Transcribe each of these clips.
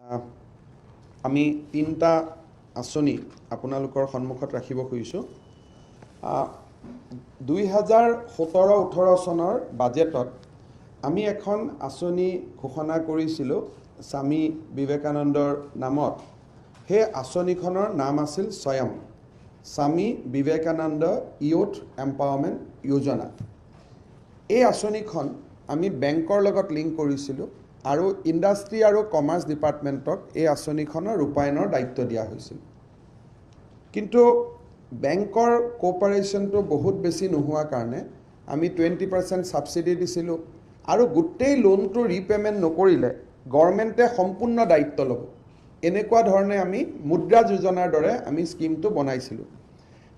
আমি তিনটা আঁচনি আপোনালোকৰ সন্মুখত ৰাখিব খুজিছোঁ। 2017-18 চনৰ বাজেটত আমি এখন আঁচনি ঘোষণা কৰিছিলোঁ স্বামী বিবেকানন্দৰ নামত। সেই আঁচনিখনৰ নাম আছিল স্বয়ম স্বামী বিবেকানন্দ ইউথ এম্পাৱাৰমেণ্ট যোজনা। এই আঁচনিখন আমি বেংকৰ লগত লিংক কৰিছিলোঁ আৰু ইণ্ডাষ্ট্ৰি আৰু কমাৰ্চ ডিপাৰ্টমেণ্টক এই আঁচনিখনৰ ৰূপায়ণৰ দায়িত্ব দিয়া হৈছিল। কিন্তু বেংকৰ কোঅপাৰেশ্যনটো বহুত বেছি নোহোৱাৰ কাৰণে আমি 20% ছাবচিডি দিছিলোঁ আৰু গোটেই লোনটো ৰিপেমেণ্ট নকৰিলে গভৰ্ণমেণ্টে সম্পূৰ্ণ দায়িত্ব ল'ব, এনেকুৱা ধৰণে আমি মুদ্ৰা যোজনাৰ দৰে আমি স্কিমটো বনাইছিলোঁ।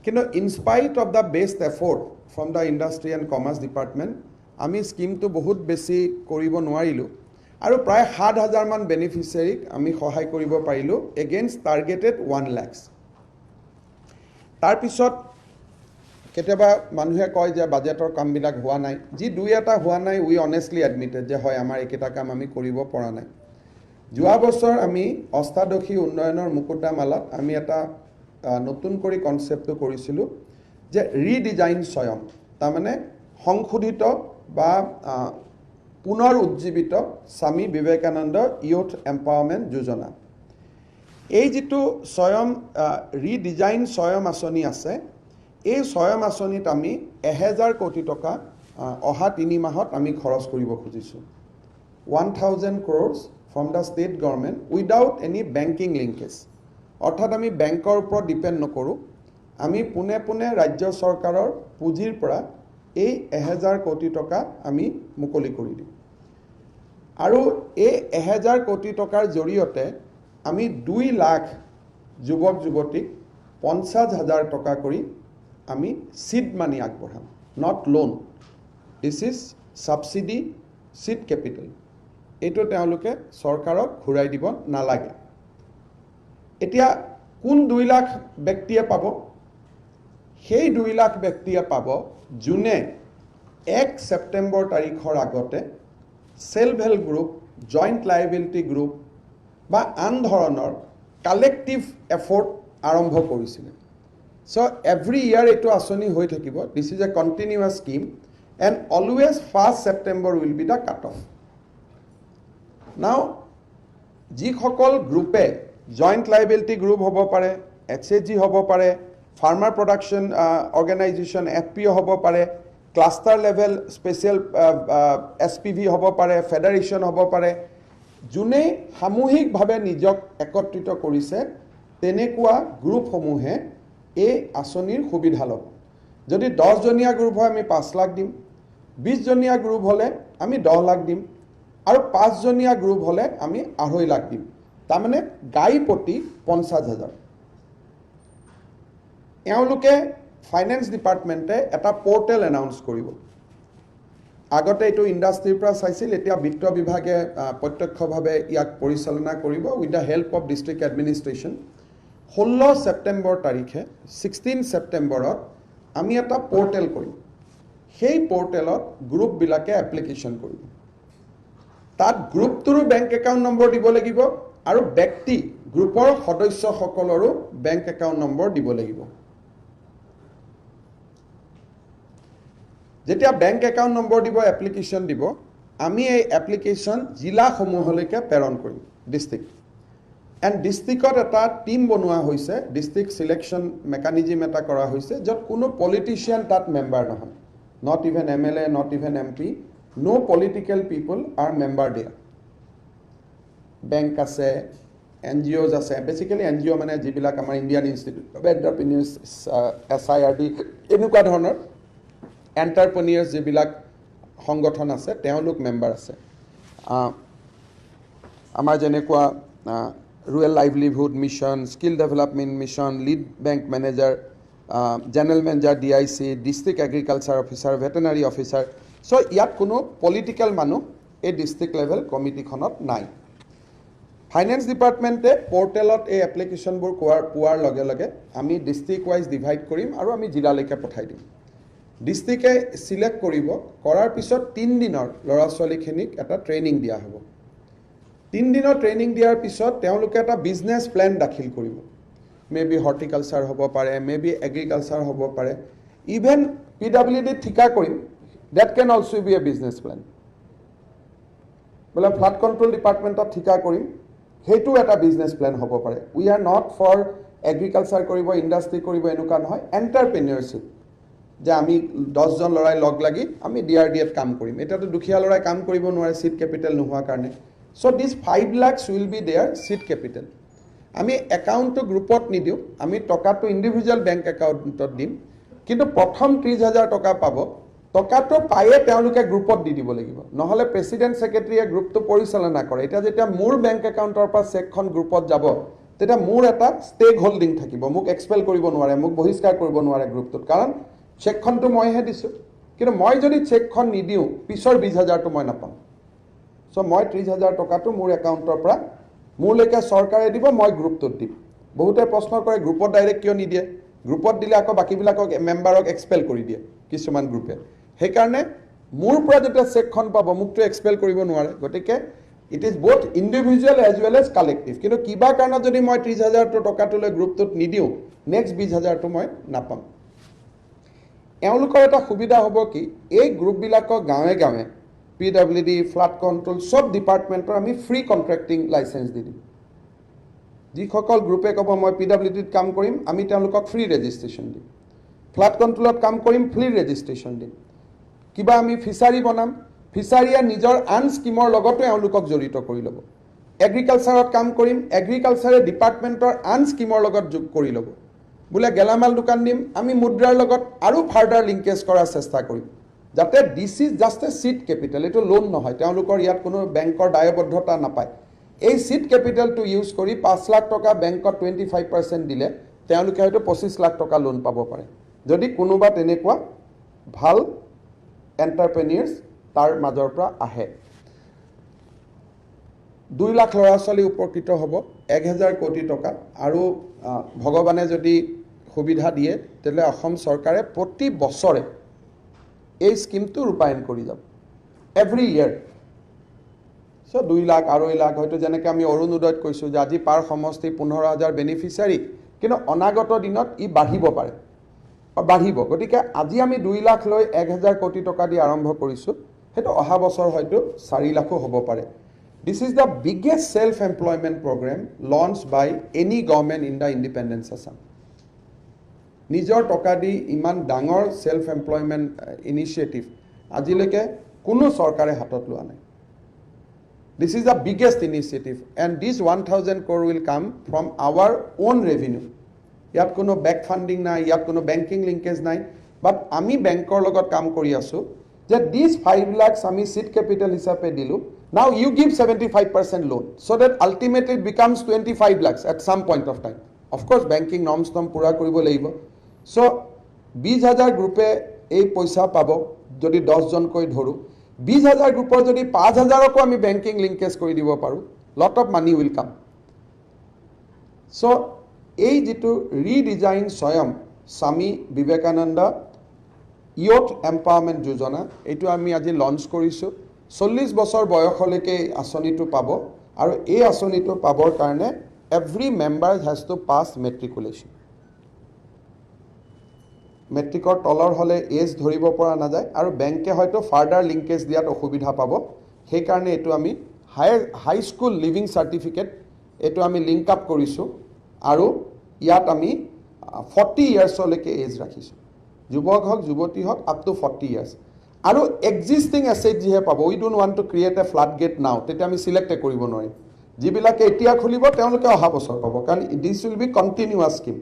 কিন্তু in spite of the best effort from the industry and commerce department আমি স্কিমটো বহুত বেছি কৰিব নোৱাৰিলোঁ আৰু প্ৰায় 7,000 মান বেনিফিচিয়াৰীক আমি সহায় কৰিব পাৰিলোঁ এগেইনষ্ট টাৰ্গেটেড 1 লাখ। তাৰপিছত কেতিয়াবা মানুহে কয় যে বাজেটৰ কামবিলাক হোৱা নাই। যি দুই এটা হোৱা নাই উই অনেষ্টলি এডমিটেড যে হয় আমাৰ এইকেইটা কাম আমি কৰিব পৰা নাই। যোৱা বছৰ আমি অষ্টাদশী উন্নয়নৰ মুকুতামালাত আমি এটা নতুন কৰি কনচেপ্টটো কৰিছিলোঁ যে ৰিডিজাইন স্বয়ম, তাৰমানে সংশোধিত বা পুনৰ উজ্জীৱিত স্বামী বিবেকানন্দ ইউথ এম্পাৱাৰমেণ্ট যোজনা। এই যিটো স্বয়ম ৰিডিজাইন স্বয়ম আঁচনি আছে, এই স্বয়ম আঁচনিত আমি 1,000 কোটি টকা অহা 3 মাহত আমি খৰচ কৰিব খুজিছোঁ। 1,000 crores from the state government without any banking linkage, অৰ্থাৎ আমি বেংকৰ ওপৰত ডিপেণ্ড নকৰোঁ। আমি পোনে পোনে ৰাজ্য চৰকাৰৰ পুঁজিৰ পৰা এই 1,000 কোটি টকা আমি মুকলি কৰি দিম আৰু এই 1,000 কোটি টকাৰ জৰিয়তে আমি 2 লাখ যুৱক যুৱতীক 50,000 টকা কৰি আমি চিড মানি আগবঢ়াম, not loan. This is subsidy seed capital. এইটো তেওঁলোকে চৰকাৰক ঘূৰাই দিব নালাগে। এতিয়া কোন 2 লাখ ব্যক্তিয়ে পাব? সেই 2 লাখ ব্যক্তিয়ে পাব যোনে 1 ছেপ্টেম্বৰ তাৰিখৰ আগতে self help group, joint liability group বা আন ধৰণৰ কালেক্টিভ এফৰ্ট আৰম্ভ কৰিছিলে। চ' এভৰি ইয়াৰ এইটো আঁচনি হৈ থাকিব। This is a continuous scheme and always 1 September will be the cut off. নাও যিসকল গ্ৰুপে জইণ্ট লাইবিলিটি গ্ৰুপ হ'ব পাৰে, HSG হ'ব পাৰে, ফাৰ্মাৰ প্ৰডাকশ্যন অৰ্গেনাইজেশ্যন FPO হ'ব পাৰে, ক্লাষ্টাৰ লেভেল স্পেচিয়েল SPV হ'ব পাৰে, ফেডাৰেশ্যন হ'ব পাৰে, যোনে সামূহিকভাৱে নিজক একত্ৰিত কৰিছে তেনেকুৱা গ্ৰুপসমূহে এই আঁচনিৰ সুবিধা ল'ব। যদি 10জনীয়া গ্ৰুপ হয় আমি 5 লাখ দিম, 20জনীয়া গ্ৰুপ হ'লে আমি 10 লাখ দিম আৰু 5জনীয়া গ্ৰুপ হ'লে আমি 2.5 লাখ দিম। তাৰমানে গাই প্ৰতি 50,000। এওঁলোকে ফাইনেন্স ডিপাৰ্টমেণ্টে এটা পৰ্টেল এনাউন্স কৰিব। আগতে এইটো ইণ্ডাষ্ট্ৰিৰ পৰা চাইছিল, এতিয়া বিত্ত বিভাগে প্ৰত্যক্ষভাৱে ইয়াক পৰিচালনা কৰিব with the help of district administration. 16 September তাৰিখে 16 ছেপ্টেম্বৰত আমি এটা পৰ্টেল কৰিম। সেই পৰ্টেলত গ্ৰুপবিলাকে এপ্লিকেশ্যন কৰিব। তাত গ্ৰুপটোৰো বেংক একাউণ্ট নম্বৰ দিব লাগিব আৰু ব্যক্তি গ্ৰুপৰ সদস্যসকলৰো বেংক একাউণ্ট নম্বৰ দিব লাগিব। যেতিয়া বেংক একাউণ্ট নম্বৰ দিব, এপ্লিকেশ্যন দিব, আমি এই এপ্লিকেশ্যন জিলাসমূহলৈকে প্ৰেৰণ কৰিম, ডিষ্ট্ৰিক্ট। এণ্ড ডিষ্ট্ৰিক্টত এটা টীম বনোৱা হৈছে, ডিষ্ট্ৰিক্ট চিলেকশ্যন মেকানিজিম এটা কৰা হৈছে, য'ত কোনো পলিটিচিয়ান তাত মেম্বাৰ নহয়, not even MLA, not even MP, no political people are member there. Bank আছে, NGOs আছে, বেচিকেলি NGO মানে যিবিলাক আমাৰ ইণ্ডিয়ান ইনষ্টিটিউট অফ এণ্টাৰপ্ৰিনিউৰ্ছ, SIRD, এনেকুৱা ধৰণৰ এণ্টাৰপ্ৰিনিউৰ্ছ যিবিলাক সংগঠন আছে তেওঁলোক মেম্বাৰ আছে। আমাৰ যেনেকুৱা rural livelihood mission, skill development mission, lead bank manager, general manager DIC, district agriculture officer, veterinary officer. So' ইয়াত কোনো পলিটিকেল মানুহ এই ডিষ্ট্ৰিক্ট লেভেল কমিটিখনত নাই। ফাইনেন্স ডিপাৰ্টমেণ্টে পৰ্টেলত এই এপ্লিকেশ্যনবোৰ পোৱাৰ লগে লগে আমি ডিষ্ট্ৰিক্ট ৱাইজ ডিভাইড কৰিম আৰু আমি জিলালৈকে পঠাই দিম। ডিষ্ট্ৰিক্টে চিলেক্ট কৰিব, কৰাৰ পিছত 3 দিনৰ ল'ৰা ছোৱালীখিনিক এটা ট্ৰেইনিং দিয়া হ'ব। 3 দিনৰ ট্ৰেইনিং দিয়াৰ পিছত তেওঁলোকে এটা বিজনেছ প্লেন দাখিল কৰিব মে বি হৰ্টিকালচাৰ হ'ব পাৰে মে বি এগ্ৰিকালচাৰ হ'ব পাৰে ইভেন PWD ঠিকা কৰিম that can also be a business plan বোলে ফ্লাড কন্ট্ৰোল ডিপাৰ্টমেণ্টত ঠিকা কৰিম হেতু এটা বিজনেছ প্লেন হ'ব পাৰে we are not for agriculture কৰিব ইণ্ডাষ্ট্ৰি কৰিব এনেকুৱা নহয় এণ্টাৰপ্ৰেনিয়ৰশ্বিপ যে আমি 10 জন লৰাই লগ লাগি আমি DRDF কাম কৰিম এটাতো দুখিয়া লৰাই কাম কৰিব নোৱাৰে সিট ক্যাপিটেল নোহোৱা কাৰণে so this 5 lakhs will be their seed capital আমি একাউন্টটো গ্ৰুপত নিদিও আমি টকাটো ইন্ডিভিজুয়াল বেংক একাউন্টত দিম কিন্তু প্ৰথম 30000 টকা পাব টকাটো পায়ে তেওঁলোকে গ্ৰুপত দি দিব লাগিব নহলে প্ৰেসিডেন্ট সেক্ৰেটাৰীয়ে গ্ৰুপটো পৰিচালনা কৰে এটা যেতিয়া মোৰ বেংক একাউন্টৰ পৰা চেকখন গ্ৰুপত যাব তেতিয়া মোৰ এটা ষ্টেক হোল্ডিং থাকিব মোক এক্সপেল কৰিব নোৱাৰে মোক বহিষ্কাৰ কৰিব নোৱাৰে গ্ৰুপটোত কাৰণ চেকখনটো মইহে দিছো কিন্তু মই যদি চেকখন নিদিও পিছৰ 20000 টো মই নাপাম সো মই 30000 টকাটো মোৰ একাউন্টৰ পৰা মোৰলৈকে চৰকাৰে দিব মই গ্ৰুপটোত দিম বহুতে প্ৰশ্ন কৰে গ্ৰুপত ডাইৰেক্ট কিয় নিদিয়ে গ্ৰুপত দিলে আকৌ বাকিবিলাকক মেম্বাৰক এক্সপেল কৰি দিয়ে কিছুমান গ্ৰুপে সেই কাৰণে মোৰ পৰা যেটা চেকখন পাব মুকটো এক্সপেল কৰিব নোৱাৰে গটিকে it is both individual as well as collective কিন্তু কিবা কাৰণত যদি মই 30000 টকাটো লৈ গ্ৰুপটোত নিদিও নেক্সট 20000 টো মই নাপাম এওঁলোকৰ এটা সুবিধা হ'ব কি এই গ্ৰুপবিলাকক গাঁৱে গাঁৱে PWD ফ্লাড কন্ট্ৰোল সব ডিপাৰ্টমেন্টৰ আমি ফ্ৰী কন্ট্ৰাক্টিং লাইসেন্স দি দিম যিসকল গ্ৰুপে ক'ব মই PWD ত কাম কৰিম আমি তেওঁলোকক ফ্ৰী ৰেজিষ্ট্ৰেচন দিম ফ্লাড কন্ট্ৰোলত কাম কৰিম ফ্ৰী ৰেজিষ্ট্ৰেচন দিম কিবা আমি ফিচাৰী বনাম ফিচাৰীয়া নিজৰ আন স্কিমৰ লগতে এওঁলোকক জড়িত কৰি ল'ব এগ্ৰিকালচাৰত কাম কৰিম এগ্ৰিকালচাৰে ডিপাৰ্টমেন্টৰ আন স্কিমৰ লগত যোগ কৰি ল'ব বুলে গেলামাল দোকান দিম আমি মুদ্ৰাৰ লগত আৰু ফাৰ্দাৰ লিংকেজ কৰাৰ চেষ্টা কৰিম যাতে this is just a seed capital এটো লোন নহয় তেওঁলোকৰ ইয়াত কোনো বেংকৰ দায়বদ্ধতা নাপায় এই সিট ক্যাপিটালটো ইউজ কৰি 5 লাখ টকা বেংকত 25% দিলে তেওঁলোকে হয়তো 25 লাখ টকা লোন পাব পাৰে যদি কোনোবা তেনেকুৱা ভাল এন্টাৰপ্ৰেনিয়ৰ্স তাৰ মাজৰ পৰা আহে 2 লাখ ল'ৰা ছোৱালী উপকৃত হ'ব 1000 কোটি টকা আৰু ভগৱানে যদি সুবিধা দিয়ে তেলে অসম চৰকাৰে প্ৰতি বছৰে এই স্কিমটো ৰূপায়ণ কৰি যাব এভৰি ইয়াৰ সো 2 লাখ 2.5 লাখ হয়তো যেনেকৈ আমি অৰুণোদয়ত কৈছো যে আজি পাৰ সমষ্টি 15000 বেনিফিচিয়াৰী কিন্তু অনাগত দিনত ই বাঢ়িব পাৰে বাঢ়িব গতিকে আজি আমি 2 লাখ লৈ 1000 কোটি টকা দি আৰম্ভ কৰিছো হেতু অহা বছৰ হয়তো 4 লাখো হ'ব পাৰে This is the biggest self-employment program launched by any government in the independence Assam. নিজৰ টকা দি ইমান ডাঙৰ self-employment initiative আজিলৈকে কোনো চৰকাৰে হাতত লোৱা নাই This is the biggest initiative and this 1000 crore will come from our own revenue. ইয়াত কোনো back funding নাই ইয়াত কোনো banking linkage নাই but আমি বেংকৰ লগত কাম কৰি আছো যে this 5 lakhs আমি seed capital হিচাপে দিলু Now you give 75% loan so that ultimately it becomes 25 lakhs at some point of time. Of course, banking norms tom pura koribo lagibo. So 20000 গ্ৰুপে এই পইচা পাব যদি 10 জন কৈ ধৰু 20000 গ্ৰুপৰ যদি 5000 কো আমি ব্যাংকিং লিংকেজ কৰি দিব পাৰো lot of money will come. So এই যেটো ৰিডিজাইন স্বয়ং স্বামী বিবেকানন্দ youth empowerment যোজনা এটো আমি আজি লঞ্চ কৰিছো 40 বছৰ বয়সলৈকে আঁচনিটো পাব আৰু এই আঁচনিটো পাবৰ কাৰণে every member has to pass matriculation মেট্ৰিকৰ তলৰ হলে এজ ধৰিব পৰা না যায় আৰু বেংকে হয়তো ফাৰ্দাৰ লিংকেজ দিয়াত অসুবিধা পাব সেই কাৰণে এটো আমি হাই স্কুল লিভিং সাৰ্টিফিকেট এটো আমি লিংক আপ কৰিছো আৰু ইয়াত আমি 40 ইয়াৰ্ছলৈকে এজ ৰাখিছো যুৱক হক যুৱতী হক আপ টু 40 ইয়াৰ্ছ আৰু এক্সিস্টিং এসেট যিহে পাব we don't want to create a flood gate now তেতে আমি সিলেক্ট কৰিব নোৱাৰিম যিবিলাকে এতিয়া খুলিব তেওঁলোকে অহা বছৰ পাব কাৰণ this will be continuous scheme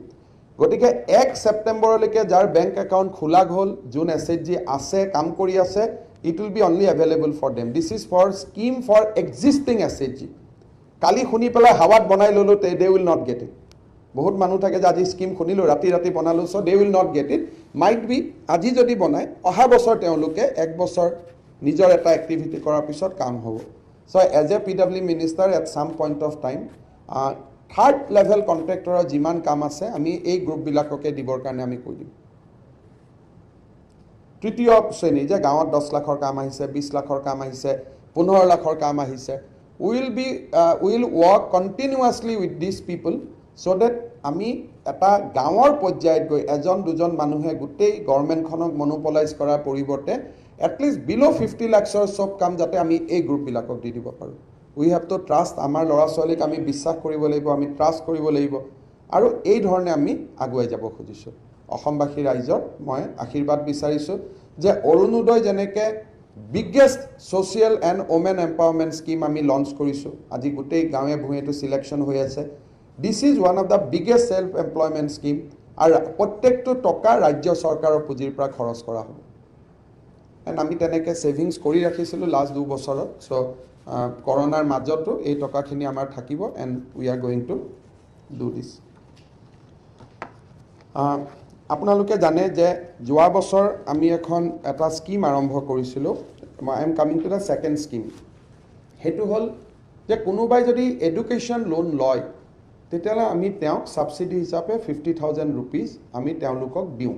গতিকে 1 সেপ্টেম্বৰলৈকে যাৰ বেংক একাউণ্ট খোলা হ'ল যোন এসেট জি আছে কাম কৰি আছে it will be only available for them this is for scheme for existing asset জি কালি শুনি পেলাই হাৱাত বনাই ললো they will not get it বহুত মানুহ থাকে যে আজি স্কিম শুনিলো ৰাতি ৰাতি বনালো so they will not get it might be আজি যদি বনাই অহা বছৰ তেওঁলোকে এক বছৰ নিজৰ এটা এক্টিভিটি কৰাৰ পিছত কাম হ'ব so as a PW minister at some point of time third level contractor যিমান কাম আছে আমি এই গ্ৰুপ বিলাককে দিবৰ কাৰণে আমি কৈ দিম তৃতীয় শ্ৰেণী যে গাঁৱত 10 লাখৰ কাম আহিছে 20 লাখৰ কাম আহিছে 15 লাখৰ কাম আহিছে we will work continuously with these people so that আমি এটা গাঁৱৰ পৰ্যায়ত গৈ এজন দুজন মানুহে গোটেই গভৰ্ণমেণ্টখনক মনোপলাইজ কৰাৰ পৰিৱৰ্তে এটলিষ্ট বিলো 50 লাখৰ সব কাম যাতে আমি এই গ্ৰুপবিলাকক দি দিব পাৰোঁ উই হেভ টু ট্ৰাষ্ট আমাৰ ল'ৰা ছোৱালীক আমি বিশ্বাস কৰিব লাগিব আমি ট্ৰাষ্ট কৰিব লাগিব আৰু এই ধৰণে আমি আগুৱাই যাব খুজিছোঁ অসমবাসী ৰাইজৰ মই আশীৰ্বাদ বিচাৰিছোঁ যে অৰুণোদয় যেনেকৈ biggest social and women empowerment scheme আমি লঞ্চ কৰিছো আজি গোটেই গাঁৱে ভূঞেটো সিলেকশন হৈ আছে this is one of the biggest self employment scheme আৰু প্ৰত্যেকটো টকা ৰাজ্য চৰকাৰৰ পুঁজিৰ পৰা খৰচ কৰা হ'ব and আমি তেনেকে সেভিংস কৰি ৰাখিছিলো লাষ্ট 2 বছৰত সো কৰোনাৰ মাজতো এই টকাখিনি আমাৰ থাকিব and we are going to do this আপোনালোকে জানে যে যোৱা বছৰ আমি এখন এটা স্কিম আৰম্ভ কৰিছিলো I am coming to the second scheme হেতু হল যে কোনোবাই যদি এডুকেশন লোন লয় তেতিয়ালে আমি তেওঁক সাবসিডি হিচাপে 50000 रुपीस আমি তেওঁলোকক দিও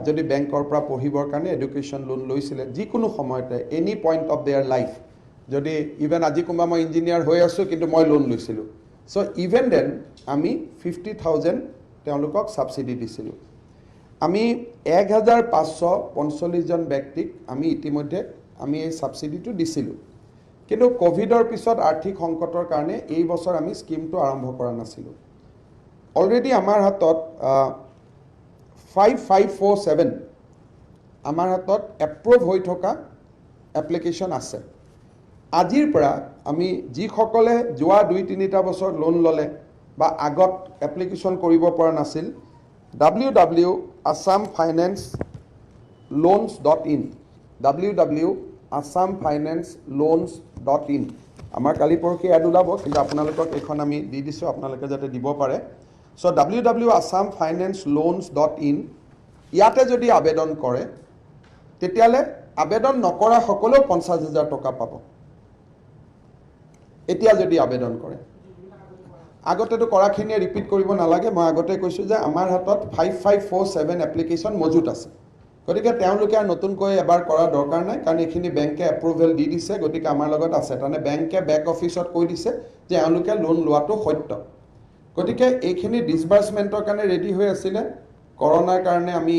যদি বেংকৰ পৰা পঢ়িবৰ কাৰণে এডুকেশন লোন লৈছিলে যিকোনো সময়তে any point of there life যদি ইভেন আজি কোনোবা মই ইঞ্জিনিয়াৰ হৈ আছো কিন্তু মই লোন লৈছিলো সো ইভেন দেন আমি 50000 তেওঁলোকক সাবসিডি দিছিলো আমি 1545 জন ব্যক্তিক আমি ইতিমধ্যে আমি এই সাবসিডিটো দিছিলো কিন্তু কোভিডৰ পিছত আৰ্থিক সংকটৰ কাৰণে এই বছৰ আমি স্কিমটো আৰম্ভ কৰা নাছিলো অলৰেডি আমাৰ হাতত 5547 আমাৰ হাতত এপ্ৰুভ হৈ থকা এপ্লিকেশন আছে আজিৰ পৰা আমি যি সকলে যোৱা 2-3টা বছৰ লোন ললে বা আগত এপ্লিকেশন কৰিব পৰা নাছিল www.assamfinanceloans.in www.assamfinanceloans.in আমাৰ কালি পৰখি এড ওলাব কিন্তু আপোনালোকক এখন আমি দি দিছো আপোনালোকে যাতে দিব পাৰে সো www.assamfinanceloans.in ইয়াতে যদি আবেদন কৰে তেতিয়ালে আবেদন নকৰা সকলো 50000 টকা পাব এতিয়া যদি আবেদন কৰে আগতেটো কৰাখিনিয়ে ৰিপিট কৰিব নালাগে মই আগতে কৈছো যে আমাৰ হাতত 5547 এপ্লিকেশন মজুত আছে গতিকে তেওঁলোকে নতুনকৈ এবাৰ কৰা দৰকাৰ নাই কাৰণ এখিনি বেংকে এপ্ৰুভেল দি দিছে গতিকে আমাৰ লগত আছে তানে বেংকে বেক অফিসত কৈ দিছে যে তেওঁলোকে লোন লোৱাটো সত্য গতিকে এইখিনি ডিসবাৰ্সমেন্টৰ কাৰণে ৰেডি হৈ আছিল কৰোনাৰ কাৰণে আমি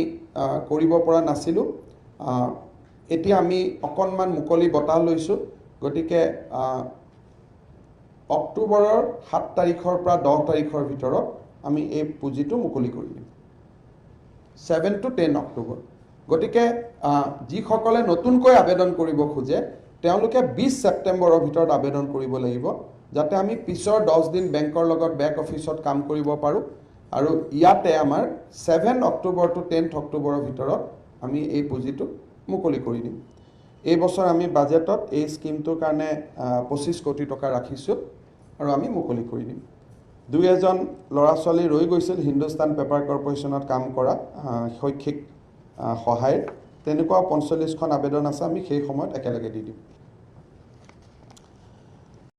কৰিব পৰা নাছিলো এতিয়া আমি অকনমান মুকলি বটা লৈছো গতিকে অক্টোবৰৰ 7 তাৰিখৰ পৰা 10 তাৰিখৰ ভিতৰত আমি এই পুঁজিটো মুকলি কৰিম 7 to 10 অক্টোবৰ গতিকে যি সকলে নতুনকৈ আবেদন কৰিব খোজে তেওঁলোকে 20 সেপ্টেম্বৰৰ ভিতৰত আবেদন কৰিব লাগিব যাতে আমি পিছৰ 10 দিন বেংকৰ লগত বেক অফিসত কাম কৰিব পাৰো আৰু ইয়াতে আমাৰ 7 অক্টোবৰ to 10 অক্টোবৰৰ ভিতৰত আমি এই পুঁজিটো মুকলি কৰি দিম এই বছৰ আমি বাজেটত এই স্কিমটোৰ কাৰণে 25 কোটি টকা ৰাখিছো আৰু আমি মুকলি কৰি দিম দুই এজন ল'ৰা ছোৱালী ৰৈ গৈছিল হিন্দুস্তান পেপাৰ কৰ্পোৰেচনত কাম কৰা শৈক্ষিক সহায় তেনেকুৱা 45খন আবেদন আছে আমি সেই সময়ত একেলগে দি দিম